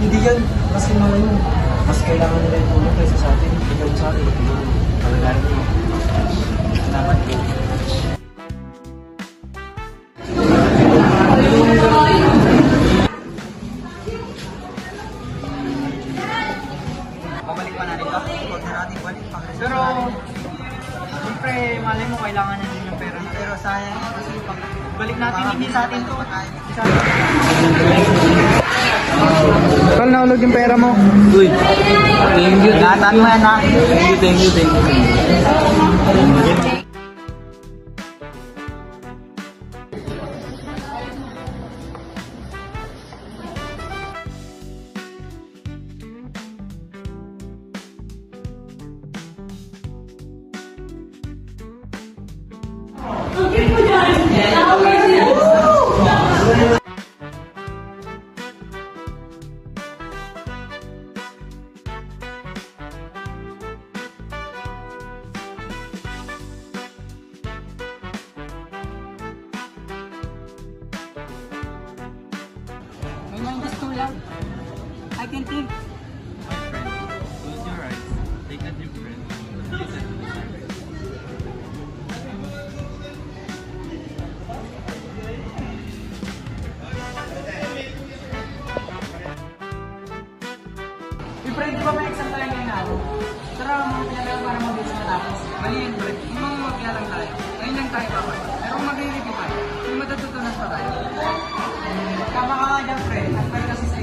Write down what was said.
Hindi yan. Kasi mas kailangan nila yung tulong kaysa sa atin. Ikaw sa atin. Palagayan mo. Salamat po. Pabalik pa natin ito. Huwag na natin balik. Pero, siyempre, malay mo, kailangan na din yung pera. Pero sayang, kasi balik natin, hindi sa atin to. Kal, naulog yung pera mo. Uy, thank you. Lahat mo yan, ha? Thank you. My mind is too loud. I can think. My friend, close your eyes, take a deep breath, listen to the silence. Pre, di ba may exam tayo ngayong araw? Tara, mga pinagawa para mabilis matapos. Mali yun, pre. Yung mga magkaya lang tayo. Ngayon lang tayo papay. Pero kung mag-review tayo, may matututunan pa tayo. Tama ka nga dyan, pre. Ang kasi sa